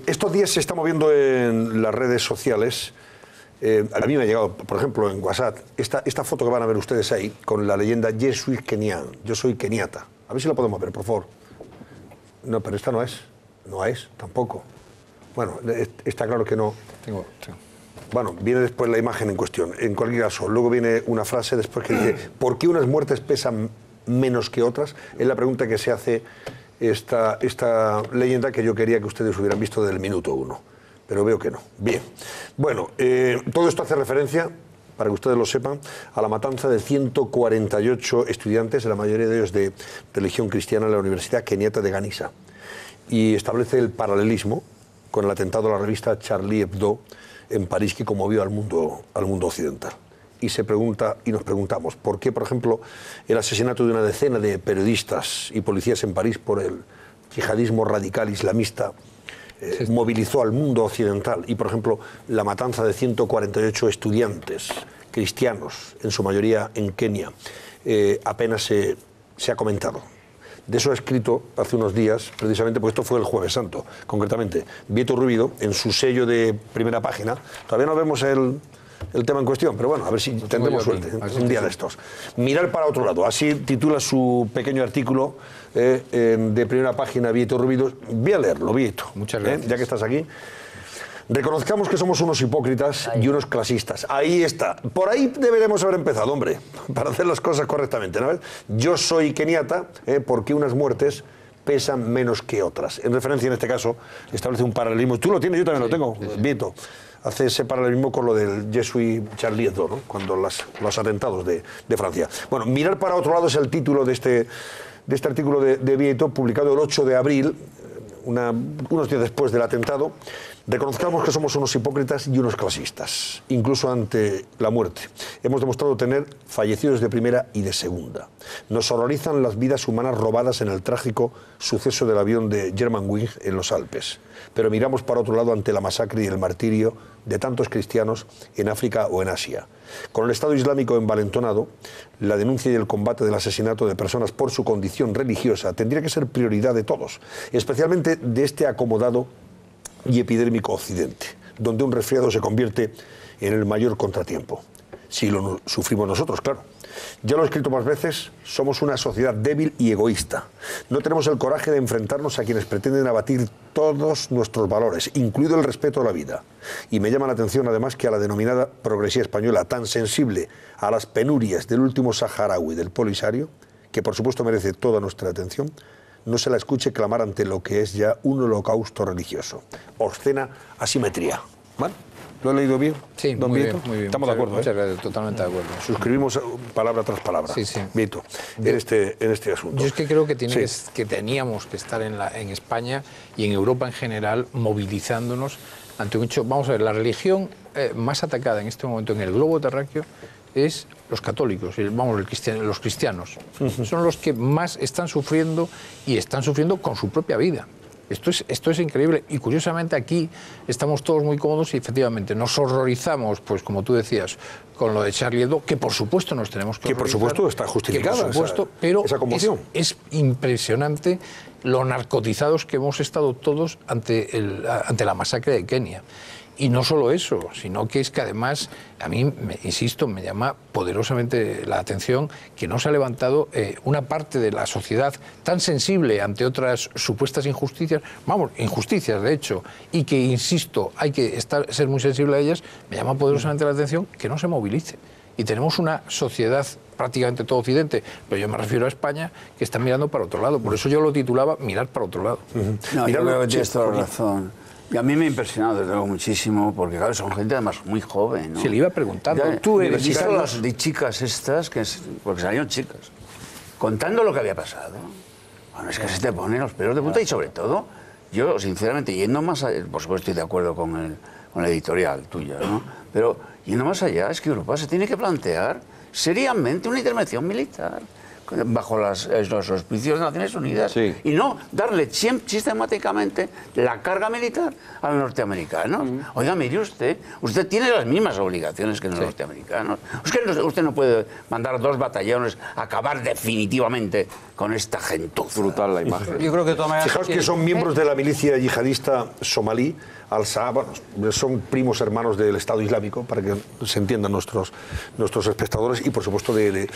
Estos días se está moviendo en las redes sociales. A mí me ha llegado, por ejemplo, en WhatsApp, esta foto que van a ver ustedes ahí, con la leyenda "Je suis Kenyan", yo soy keniata. A ver si la podemos ver, por favor. No, pero esta no es. No es, tampoco. Bueno, está claro que no. Tengo. Bueno, viene después la imagen en cuestión. En cualquier caso, luego viene una frase después que dice: ¿por qué unas muertes pesan menos que otras? Es la pregunta que se hace esta leyenda, que yo quería que ustedes hubieran visto desde el minuto 1. Pero veo que no. Bien. Bueno, todo esto hace referencia, para que ustedes lo sepan, a la matanza de 148 estudiantes, la mayoría de ellos de religión cristiana, en la Universidad Keniata de Garissa. Y establece el paralelismo con el atentado a la revista Charlie Hebdo en París, que conmovió al mundo occidental. Y se pregunta, y nos preguntamos, ¿por qué, por ejemplo, el asesinato de una decena de periodistas y policías en París por el yihadismo radical islamista movilizó al mundo occidental? Y, por ejemplo, la matanza de 148 estudiantes cristianos, en su mayoría en Kenia, apenas se ha comentado. De eso ha escrito hace unos días, precisamente, porque esto fue el Jueves Santo, concretamente, Vieto Rubido, en su sello de Primera Página. Todavía no vemos el tema en cuestión, pero bueno, a ver si tendremos suerte un día de estos. Mirar para otro lado, así titula su pequeño artículo de Primera Página, Vieto Rubido. Voy a leerlo, Vieto. Muchas gracias. Ya que estás aquí. Reconozcamos que somos unos hipócritas y unos clasistas. Ahí está. Por ahí deberemos haber empezado, hombre, para hacer las cosas correctamente, ¿no? Yo soy keniata porque unas muertes pesan menos que otras. En referencia, en este caso, establece un paralelismo. Tú lo tienes, yo también lo tengo, Vieto. Hace ese paralelismo con lo del Je suis Charlie Hebdo, ¿no? Cuando los atentados de Francia. Bueno, mirar para otro lado es el título de este artículo de Vieto, publicado el 8 de abril, unos días después del atentado. Reconozcamos que somos unos hipócritas y unos clasistas, incluso ante la muerte. Hemos demostrado tener fallecidos de primera y de segunda. Nos horrorizan las vidas humanas robadas en el trágico suceso del avión de Germanwings en los Alpes. Pero miramos para otro lado ante la masacre y el martirio de tantos cristianos en África o en Asia. Con el Estado Islámico envalentonado, la denuncia y el combate del asesinato de personas por su condición religiosa tendría que ser prioridad de todos, especialmente de este acomodado y epidémico Occidente, donde un resfriado se convierte en el mayor contratiempo. Si lo sufrimos nosotros, claro. Ya lo he escrito más veces, somos una sociedad débil y egoísta. No tenemos el coraje de enfrentarnos a quienes pretenden abatir todos nuestros valores, incluido el respeto a la vida. Y me llama la atención, además, que a la denominada progresía española, tan sensible a las penurias del último saharaui del Polisario, que por supuesto merece toda nuestra atención, no se la escuche clamar ante lo que es ya un holocausto religioso. Obscena asimetría. ¿Vale? ¿Lo he leído bien? Sí, don muy Vieto? bien, muy bien. Estamos de acuerdo, muchas gracias, totalmente de acuerdo. Suscribimos palabra tras palabra, sí, sí. Vieto, en este asunto. Yo es que creo que, que teníamos que estar en España y en Europa en general movilizándonos ante un hecho. Vamos a ver, la religión más atacada en este momento en el globo terráqueo es los católicos, los cristianos. Son los que más están sufriendo y están sufriendo con su propia vida. Esto es increíble y curiosamente aquí estamos todos muy cómodos y efectivamente nos horrorizamos, pues como tú decías, con lo de Charlie Hebdo, que por supuesto nos tenemos que horrorizar. Que por supuesto está justificada, por supuesto, pero esa conmoción. Es impresionante lo narcotizados que hemos estado todos ante la masacre de Kenia. Y no solo eso, sino que es que además, a mí, insisto, me llama poderosamente la atención que no se ha levantado una parte de la sociedad tan sensible ante otras supuestas injusticias, injusticias de hecho, y que, insisto, hay que ser muy sensible a ellas, me llama poderosamente la atención que no se movilice. Y tenemos una sociedad, prácticamente todo Occidente, pero yo me refiero a España, que está mirando para otro lado. Por eso yo lo titulaba Mirar para otro lado. No, yo creo que tienes toda la razón. Y a mí me ha impresionado, desde luego, muchísimo, porque claro, son gente además muy joven, ¿no? Se le iba preguntando. Tú eres visto las chicas estas, porque salieron chicas, contando lo que había pasado. Bueno, es que se te ponen los pelos de punta y sobre todo, yo sinceramente, yendo más allá, por supuesto estoy de acuerdo con la editorial tuya, ¿no? Pero yendo más allá, es que Europa se tiene que plantear seriamente una intervención militar bajo los auspicios de Naciones Unidas, Sí. y no darle sistemáticamente la carga militar a los norteamericanos. Oiga, mire usted tiene las mismas obligaciones que los norteamericanos. Es que usted no puede mandar 2 batallones a acabar definitivamente con esta gentuza. Brutal la imagen. Yo creo que toma... Fijaos que son miembros de la milicia yihadista somalí, Al-Shabaab, bueno, son primos hermanos del Estado Islámico, para que se entiendan nuestros espectadores, y por supuesto de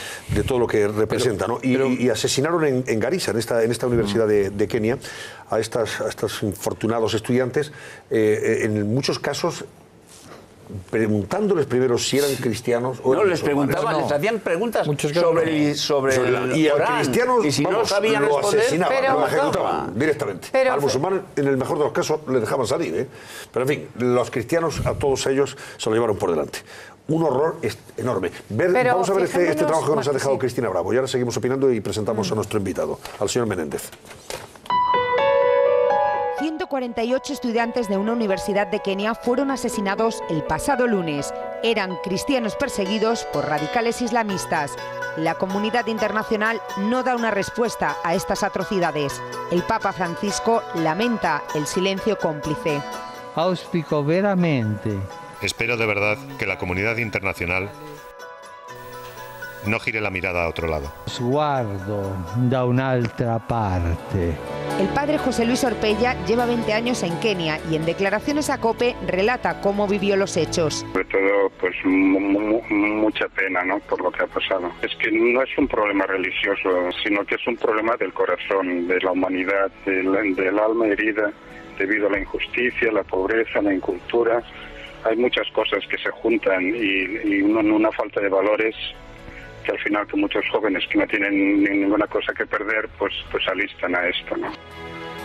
todo lo que representa, ¿no? Y asesinaron en Garissa, en esta universidad de Kenia, a estos infortunados estudiantes, en muchos casos preguntándoles primero si eran cristianos o No, eran les musulmanes. preguntaban, les hacían preguntas Muchos casos sobre el y al Corán, cristiano, y si no vamos, sabían lo responder, asesinaban, pero- lo ejecutaban directamente. Pero- al musulmán, en el mejor de los casos, le dejaban salir, ¿eh? Pero en fin, los cristianos, a todos ellos, se lo llevaron por delante. Un horror enorme. Pero Vamos a ver este fijémonos- trabajo que nos ha bueno, dejado sí. Cristina Bravo. Y ahora seguimos opinando y presentamos a nuestro invitado, al señor Menéndez. 148 estudiantes de una universidad de Kenia fueron asesinados el pasado lunes. Eran cristianos perseguidos por radicales islamistas. La comunidad internacional no da una respuesta a estas atrocidades. El Papa Francisco lamenta el silencio cómplice. Auspico veramente Espero de verdad que la comunidad internacional no gire la mirada a otro lado. sguardo da un'altra parte. El padre José Luis Orpella lleva 20 años en Kenia y en declaraciones a COPE relata cómo vivió los hechos. Sobre todo, pues mucha pena, ¿no?, por lo que ha pasado. Es que no es un problema religioso, sino que es un problema del corazón, de la humanidad, del alma herida debido a la injusticia, la pobreza, la incultura. Hay muchas cosas que se juntan y una falta de valores que al final, que muchos jóvenes que no tienen ninguna cosa que perder, pues alistan a esto, ¿no?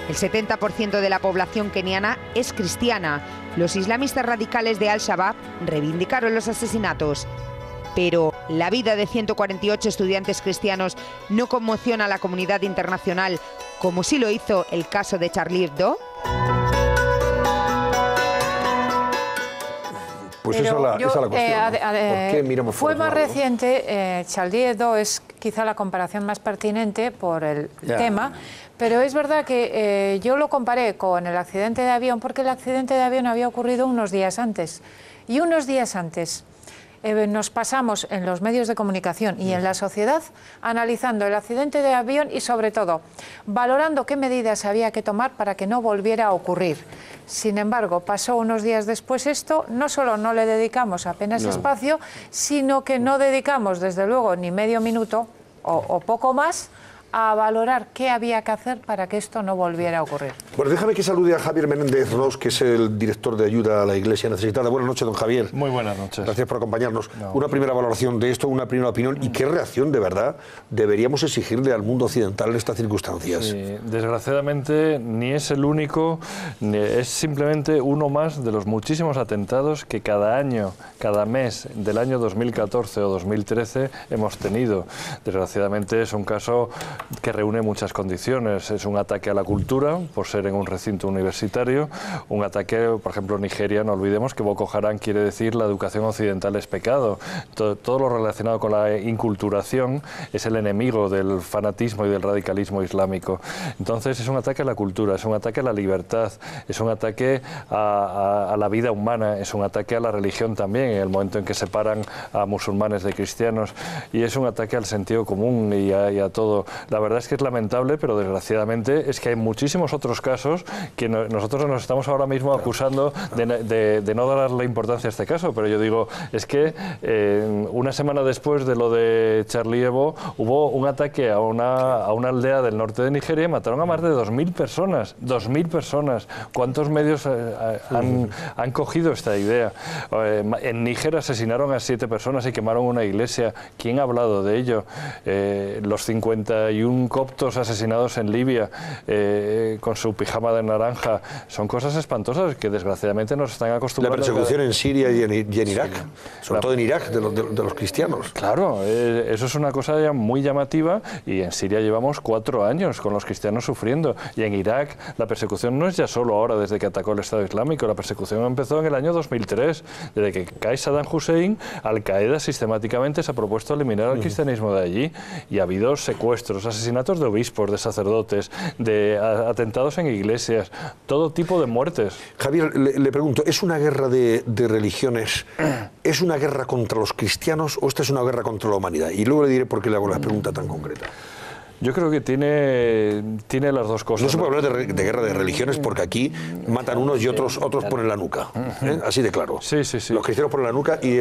El 70% de la población keniana es cristiana. Los islamistas radicales de Al-Shabaab reivindicaron los asesinatos. Pero la vida de 148 estudiantes cristianos no conmociona a la comunidad internacional, como sí lo hizo el caso de Charlie Hebdo. Pues esa es la cuestión, ¿no? ¿Por qué miramos Fue por más otro lado, no? reciente, Charlie Hebdo es quizá la comparación más pertinente por el tema, pero es verdad que yo lo comparé con el accidente de avión, porque el accidente de avión había ocurrido unos días antes. Y unos días antes nos pasamos en los medios de comunicación y en la sociedad analizando el accidente de avión y, sobre todo, valorando qué medidas había que tomar para que no volviera a ocurrir. Sin embargo, pasó unos días después esto, no solo no le dedicamos apenas espacio, sino que no dedicamos, desde luego, ni medio minuto o poco más a valorar qué había que hacer para que esto no volviera a ocurrir. Bueno, déjame que salude a Javier Menéndez Ros, que es el director de ayuda a la Iglesia necesitada. Buenas noches, don Javier. Muy buenas noches. Gracias por acompañarnos. Una primera valoración de esto, una primera opinión, y qué reacción de verdad deberíamos exigirle al mundo occidental en estas circunstancias. Sí, desgraciadamente ni es el único, ni es simplemente uno más de los muchísimos atentados que cada año, cada mes del año 2014 o 2013 hemos tenido. Desgraciadamente es un caso que reúne muchas condiciones. Es un ataque a la cultura, por ser en un recinto universitario, un ataque, por ejemplo, en Nigeria, no olvidemos que Boko Haram quiere decir la educación occidental es pecado. Todo lo relacionado con la inculturación es el enemigo del fanatismo y del radicalismo islámico. Entonces es un ataque a la cultura, es un ataque a la libertad, es un ataque a la vida humana, es un ataque a la religión también, en el momento en que separan a musulmanes de cristianos, y es un ataque al sentido común y a todo. La verdad es que es lamentable, pero desgraciadamente es que hay muchísimos otros casos que nosotros nos estamos ahora mismo acusando de no darle importancia a este caso, pero yo digo, es que una semana después de lo de Charlie Hebdo hubo un ataque a una aldea del norte de Nigeria y mataron a más de 2.000 personas. 2.000 personas. ¿Cuántos medios han cogido esta idea? En Níger asesinaron a 7 personas y quemaron una iglesia. ¿Quién ha hablado de ello? Los 51 41 coptos asesinados en Libia con su pijama de naranja, son cosas espantosas que desgraciadamente nos están acostumbrando. La persecución en Siria y en Irak, sobre todo en Irak, de los cristianos. Claro, eso es una cosa ya muy llamativa, y en Siria llevamos 4 años con los cristianos sufriendo, y en Irak la persecución no es ya solo ahora desde que atacó el Estado Islámico, la persecución empezó en el año 2003, desde que cae Saddam Hussein, Al-Qaeda sistemáticamente se ha propuesto eliminar el cristianismo de allí, y ha habido secuestros, asesinatos de obispos, de sacerdotes, de atentados en iglesias, todo tipo de muertes. Javier, le pregunto, ¿es una guerra de religiones? ¿Es una guerra contra los cristianos o esta es una guerra contra la humanidad? Y luego le diré por qué le hago la pregunta tan concreta. Yo creo que tiene las dos cosas. No se puede hablar de guerra de religiones porque aquí matan unos y otros ponen la nuca. Así de claro. Sí, sí, sí. Los cristianos ponen la nuca y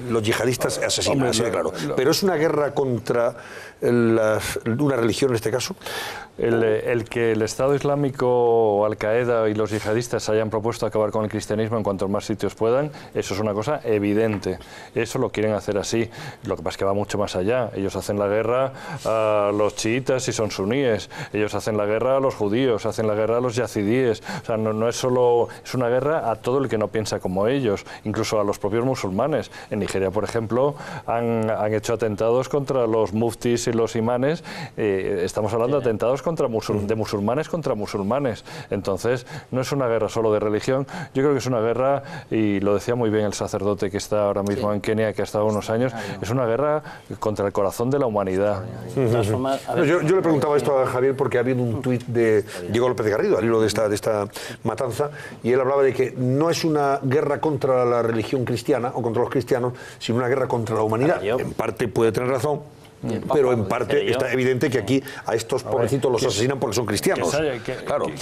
los yihadistas asesinan, así de claro. Pero ¿es una guerra contra una religión en este caso? El que el Estado Islámico, Al-Qaeda y los yihadistas hayan propuesto acabar con el cristianismo en cuantos más sitios puedan, eso es una cosa evidente. Eso lo quieren hacer así. Lo que pasa es que va mucho más allá. Ellos hacen la guerra a los chiitas si son suníes. Ellos hacen la guerra a los judíos, hacen la guerra a los yazidíes. O sea, no es solo... Es una guerra a todo el que no piensa como ellos, incluso a los propios musulmanes. En Nigeria, por ejemplo, han hecho atentados contra los muftis y los imanes. Estamos hablando de atentados de musulmanes contra musulmanes. Entonces, no es una guerra solo de religión. Yo creo que es una guerra, y lo decía muy bien el sacerdote que está ahora mismo en Kenia, que ha estado unos años, es una guerra contra el corazón de la humanidad. Yo le preguntaba esto a Javier porque ha habido un tuit de Diego López de Garrido, al hilo de esta matanza, y él hablaba de que no es una guerra contra la religión cristiana o contra los cristianos, sino una guerra contra la humanidad. En parte puede tener razón, pero en parte está evidente que aquí a estos pobrecitos los asesinan porque son cristianos.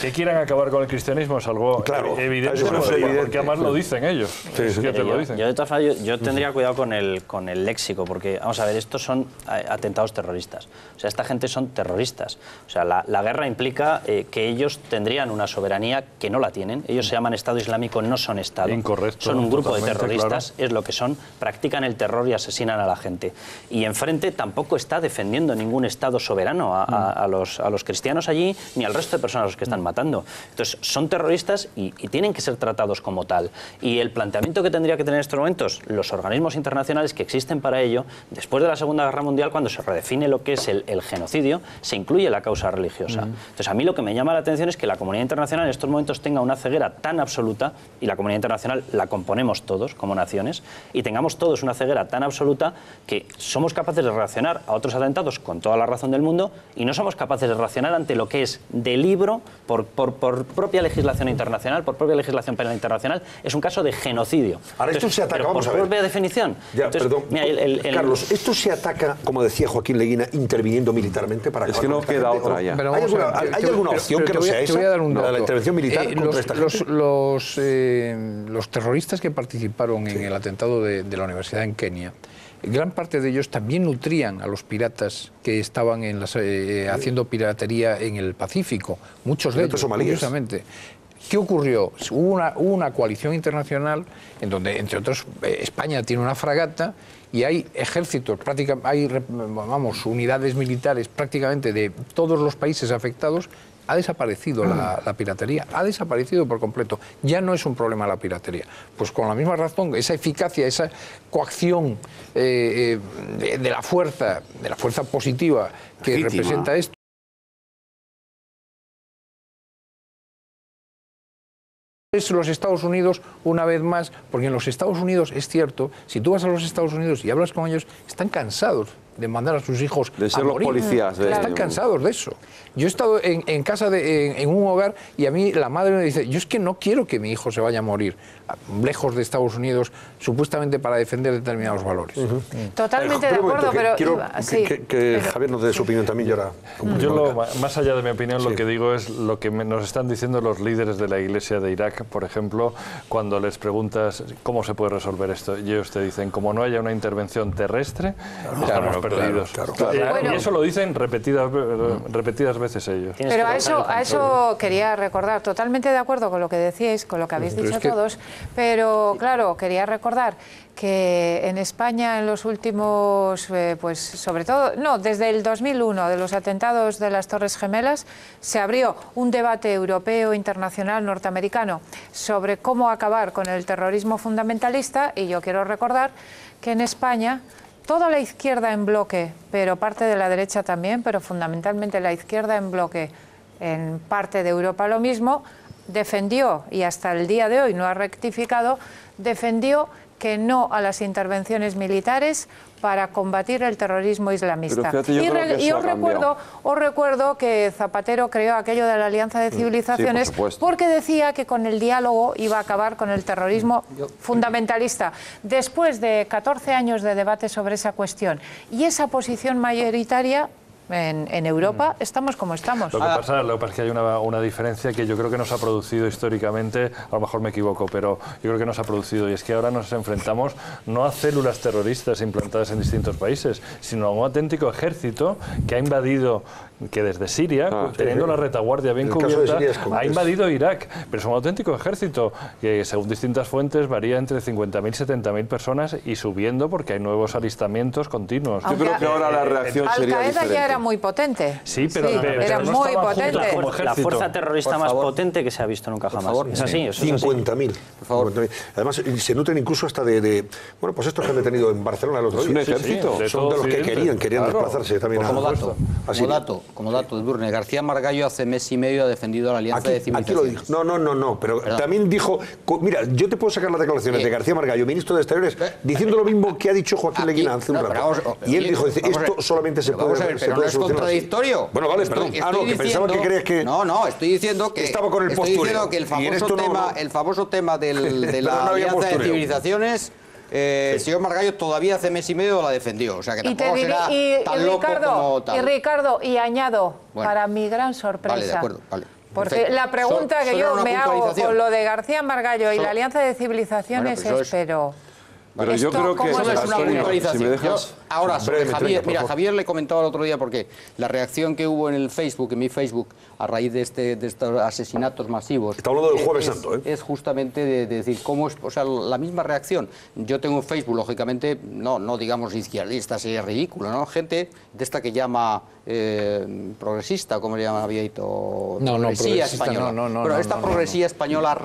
Que quieran acabar con el cristianismo es algo evidente, porque además lo dicen ellos. Yo de todas formas, yo tendría cuidado con el léxico, porque, vamos a ver, estos son atentados terroristas. O sea, esta gente son terroristas. O sea, la guerra implica que ellos tendrían una soberanía que no la tienen. Ellos se llaman Estado Islámico, no son Estado. Incorrecto. Son un grupo de terroristas, es lo que son, practican el terror y asesinan a la gente. Y enfrente tampoco está defendiendo ningún Estado soberano a los cristianos allí, ni al resto de personas a los que están matando. Entonces, son terroristas y tienen que ser tratados como tal. Y el planteamiento que tendría que tener en estos momentos los organismos internacionales que existen para ello, después de la Segunda Guerra Mundial, cuando se redefine lo que es el genocidio, se incluye la causa religiosa. Entonces, a mí lo que me llama la atención es que la comunidad internacional en estos momentos tenga una ceguera tan absoluta, y la comunidad internacional la componemos todos como naciones, y tengamos todos una ceguera tan absoluta que somos capaces de reaccionar a otros atentados con toda la razón del mundo, y no somos capaces de reaccionar ante lo que es de libro, por propia legislación internacional, por propia legislación penal internacional, es un caso de genocidio. Ahora, esto se ataca, vamos a ver. Por propia definición. Ya, perdón, Carlos, ¿esto se ataca, como decía Joaquín Leguina, interviniendo militarmente para acabar? Es que no queda otra ya. ¿Hay alguna opción que no sea esa? Te voy a dar un dato. La intervención militar contra esta gente. Los terroristas que participaron en el atentado de la universidad en Kenia, gran parte de ellos también nutrían a los piratas que estaban haciendo piratería en el Pacífico. Muchos de ellos, curiosamente. ¿Qué ocurrió? Hubo una coalición internacional en donde, entre otros, España tiene una fragata y hay ejércitos, hay unidades militares prácticamente de todos los países afectados. Ha desaparecido la piratería, ha desaparecido por completo. Ya no es un problema la piratería. Pues con la misma razón, esa eficacia, esa coacción de la fuerza positiva que representa esto, es los Estados Unidos, una vez más, porque en los Estados Unidos, es cierto, si tú vas a los Estados Unidos y hablas con ellos, están cansados de mandar a sus hijos de ser los policías. Están cansados de eso. Yo he estado en casa, en un hogar, y a mí la madre me dice, yo es que no quiero que mi hijo se vaya a morir lejos de Estados Unidos, supuestamente para defender determinados valores. Totalmente de acuerdo, pero... Quiero que Javier nos dé su opinión también. Yo, más allá de mi opinión, lo que digo es lo que nos están diciendo los líderes de la Iglesia de Irak, por ejemplo, cuando les preguntas cómo se puede resolver esto, y ellos te dicen, como no haya una intervención terrestre, perdidos. Claro. Y eso lo dicen repetidas veces ellos. Pero a eso quería recordar, totalmente de acuerdo con lo que decíais, con lo que habéis dicho todos, pero claro, quería recordar que en España en los últimos, pues sobre todo, no, desde el 2001, de los atentados de las Torres Gemelas, se abrió un debate europeo, internacional, norteamericano, sobre cómo acabar con el terrorismo fundamentalista, y yo quiero recordar que en España toda la izquierda en bloque, pero parte de la derecha también, pero fundamentalmente la izquierda en bloque, en parte de Europa lo mismo, defendió, y hasta el día de hoy no ha rectificado, defendió que no a las intervenciones militares para combatir el terrorismo islamista. Y os recuerdo que Zapatero creó aquello de la Alianza de Civilizaciones porque decía que con el diálogo iba a acabar con el terrorismo fundamentalista. Después de 14 años de debate sobre esa cuestión y esa posición mayoritaria, en Europa estamos como estamos. Lo que pasa es que hay una diferencia que yo creo que nos ha producido históricamente, a lo mejor me equivoco, pero yo creo que nos ha producido, y es que ahora nos enfrentamos no a células terroristas implantadas en distintos países, sino a un auténtico ejército que ha invadido, que desde Siria, teniendo la retaguardia bien cubierta, ha invadido Irak, pero es un auténtico ejército que según distintas fuentes varía entre 50.000 y 70.000 personas y subiendo porque hay nuevos alistamientos continuos. Yo creo que ahora la reacción sería diferente. Ya era muy potente. Sí, pero era no muy potente. La fuerza terrorista más potente que se ha visto nunca jamás. Es así, eso 50.000. Por favor. Además, se nutren incluso hasta de bueno, pues estos que han detenido en Barcelona el otro día. Es un ejército. Son de los que querían desplazarse también. Como dato, Edurne, García Margallo hace mes y medio ha defendido a la Alianza de Civilizaciones. Aquí lo dijo. No, pero también dijo, mira, yo te puedo sacar las declaraciones de García Margallo, ministro de Exteriores, diciendo lo mismo que ha dicho Joaquín Leguina hace un rato. Y él dijo, esto solamente se puede pero no es contradictorio. Bueno, vale, perdón. Que pensaba que crees que... No, estoy diciendo que... Estaba con el postureo. Estoy diciendo que el famoso tema de la Alianza de Civilizaciones... el señor Margallo todavía hace mes y medio la defendió, o sea que tampoco será tan loco como tal. Y Ricardo, y añado, para mi gran sorpresa, vale, de acuerdo, vale. Porque perfecto. la pregunta que yo me hago con lo de García Margallo y la Alianza de Civilizaciones Pero yo creo que eso es una puntualización. Si me dejas... Ahora, Javier le comentaba el otro día, porque la reacción que hubo en el Facebook, en mi Facebook, a raíz de estos asesinatos masivos... Está hablando del Jueves Santo, es justamente de decir cómo es, o sea, la misma reacción. Yo tengo un Facebook, lógicamente, no digamos izquierdista, sería ridículo, ¿no? Gente de esta que llama progresista, ¿cómo le llama Vieito? Progresía española. Pero esta progresía española,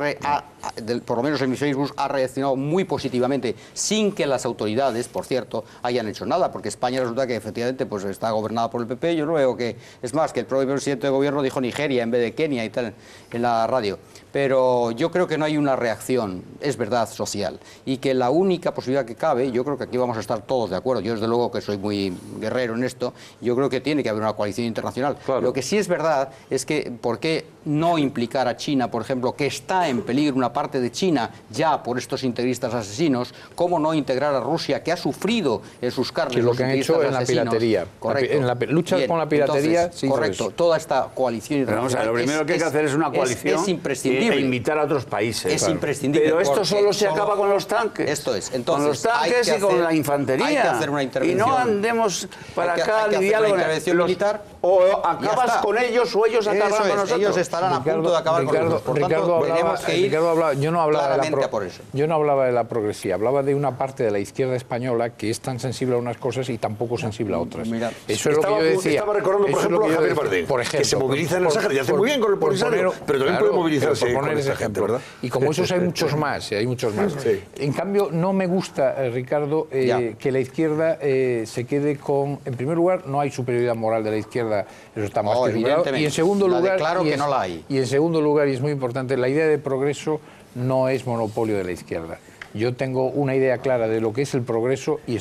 por lo menos en mi Facebook, ha reaccionado muy positivamente, sin que las autoridades, por cierto, hayan hecho nada, porque España resulta que efectivamente pues está gobernada por el PP. Yo no veo que, es más, que el propio presidente de gobierno dijo Nigeria en vez de Kenia y tal en la radio. Pero yo creo que no hay una reacción, es verdad, social, y que la única posibilidad que cabe, yo creo que aquí vamos a estar todos de acuerdo, yo desde luego que soy muy guerrero en esto, yo creo que tiene que haber una coalición internacional. Claro. Lo que sí es verdad es que, ¿por qué no implicar a China, por ejemplo, que está en peligro una parte de China ya por estos integristas asesinos? ¿Cómo no integrar a Rusia, que ha sufrido en sus carnes lo que han hecho en la piratería? Correcto. En la lucha con la piratería, entonces, correcto, toda esta coalición internacional. Pero vamos a ver, lo primero que hay que hacer es una coalición. Es imprescindible. E invitar a otros países. Es imprescindible. Pero esto solo se acaba con los tanques. Esto es. Entonces, con los tanques y con la infantería. Hay que hacer una intervención. Y no andemos para acá al diálogo. Una intervención militar. O acabas con ellos o ellos acaban con nosotros. Ellos estarán a punto de acabar con nosotros. Por tanto, tenemos que ir yo no hablaba claramente por eso. Yo no hablaba de la progresía, hablaba de una parte de la izquierda española que es tan sensible a unas cosas y tan poco sensible a otras. Mira, eso es lo que yo decía. Estaba recordando, por ejemplo, a Javier Bardem, que se moviliza en el Sáhara y hace muy bien con el Polisario, pero también puede movilizarse por poner ese ejemplo, ¿verdad? Y como esos hay muchos más, Sí. En cambio, no me gusta, Ricardo, que la izquierda se quede con... En primer lugar, no hay superioridad moral de la izquierda, eso está más que superado. Y en segundo lugar... Claro que no la hay. Y en segundo lugar, y es muy importante, la idea de progreso no es monopolio de la izquierda. Yo tengo una idea clara de lo que es el progreso y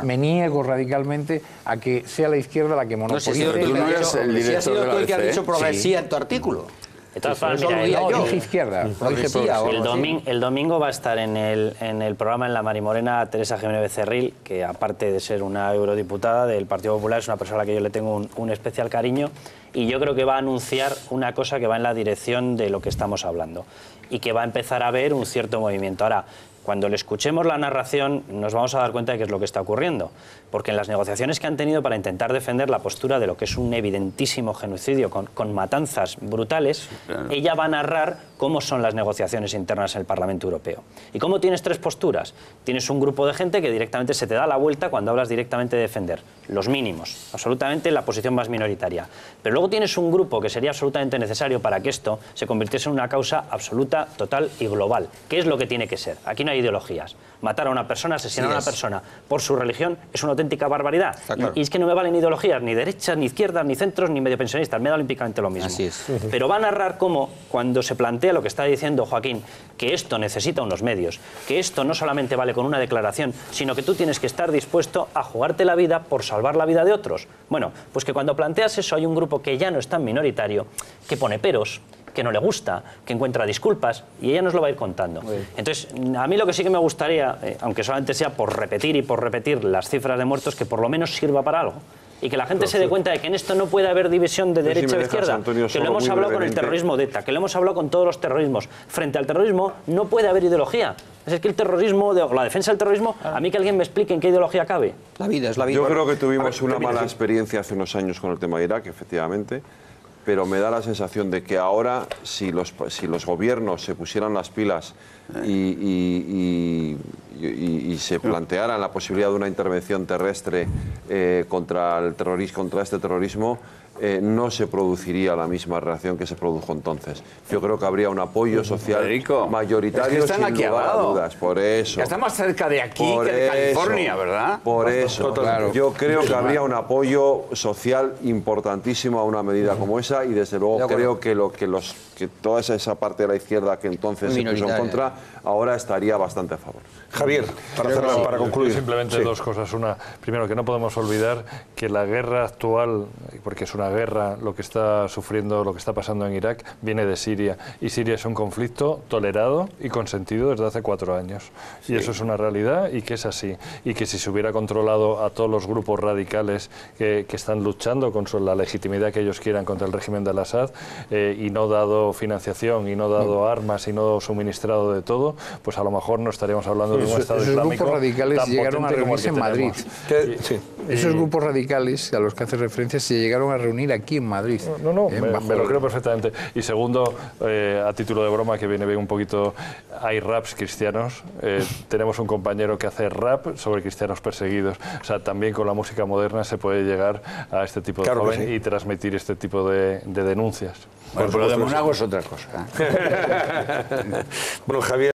me niego radicalmente a que sea la izquierda la que monopolice. Tú no eres el director de la ha sido tú el que has dicho progresía en tu artículo. De todas formas, mira, dije izquierda. El domingo va a estar en el programa en La Marimorena Teresa Jiménez Becerril, que aparte de ser una eurodiputada del Partido Popular, es una persona a la que yo le tengo un especial cariño, y yo creo que va a anunciar una cosa que va en la dirección de lo que estamos hablando y que va a empezar a haber un cierto movimiento. Ahora, Cuando le escuchemos la narración nos vamos a dar cuenta de qué es lo que está ocurriendo, porque en las negociaciones que han tenido para intentar defender la postura de lo que es un evidentísimo genocidio con matanzas brutales, ella va a narrar cómo son las negociaciones internas en el Parlamento Europeo. ¿Y cómo tienes tres posturas? Tienes un grupo de gente que directamente se te da la vuelta cuando hablas directamente de defender los mínimos, absolutamente la posición más minoritaria. Pero luego tienes un grupo que sería absolutamente necesario para que esto se convirtiese en una causa absoluta, total y global. ¿Qué es lo que tiene que ser? Aquí no hay ideologías. Matar a una persona, asesinar a una persona por su religión es una auténtica barbaridad. Claro. Y es que no me valen ideologías, ni derechas, ni izquierdas, ni centros, ni medio pensionistas. Me da olímpicamente lo mismo. Así es. Pero va a narrar cómo, cuando se plantea lo que está diciendo Joaquín, que esto necesita unos medios, que esto no solamente vale con una declaración, sino que tú tienes que estar dispuesto a jugarte la vida por salvar la vida de otros. Bueno, pues que cuando planteas eso hay un grupo que ya no es tan minoritario, que pone peros, que no le gusta, que encuentra disculpas, y ella nos lo va a ir contando. Entonces, a mí lo que sí que me gustaría, aunque solamente sea por repetir las cifras de muertos, que por lo menos sirva para algo. Y que la gente se dé cuenta de que en esto no puede haber división de derecha o izquierda, Antonio, que lo hemos hablado con el terrorismo de ETA, que lo hemos hablado con todos los terrorismos. Frente al terrorismo no puede haber ideología. Es que el terrorismo, o la defensa del terrorismo, a mí que alguien me explique en qué ideología cabe. La vida es la vida. Yo creo que tuvimos una mala experiencia hace unos años con el tema de Irak, efectivamente, pero me da la sensación de que ahora, si los gobiernos se pusieran las pilas y se plantearan la posibilidad de una intervención terrestre contra este terrorismo, no se produciría la misma reacción que se produjo entonces. Yo creo que habría un apoyo social mayoritario, es que están sin aquí lugar a al lado. dudas. Por eso. Que está más cerca de aquí que de California, ¿verdad? Por eso. Claro. Yo creo que habría un apoyo social importantísimo a una medida como esa, y desde luego creo que toda esa parte de la izquierda que entonces se puso en contra, ahora estaría bastante a favor. Javier, para concluir. Simplemente dos cosas. Una, primero, que no podemos olvidar que la guerra actual, porque es una guerra lo que está sufriendo, lo que está pasando en Irak, viene de Siria. Y Siria es un conflicto tolerado y consentido desde hace 4 años. Y eso es una realidad y que es así. Y que si se hubiera controlado a todos los grupos radicales que están luchando con la legitimidad que ellos quieran contra el régimen de Al-Assad, y no dado financiación, y no dado armas, y no suministrado de todo, pues a lo mejor no estaríamos hablando de un Estado esos Islámico grupos radicales tan llegaron a potente como el reunirse en que Madrid. Esos grupos radicales a los que hace referencia se llegaron a reunir aquí en Madrid. Me lo creo perfectamente. Y segundo, a título de broma, que viene bien un poquito, hay raps cristianos. Tenemos un compañero que hace rap sobre cristianos perseguidos. O sea, también con la música moderna se puede llegar a este tipo de joven y transmitir este tipo de denuncias. Bueno, pero lo de Monago es otra cosa. Bueno, Javier.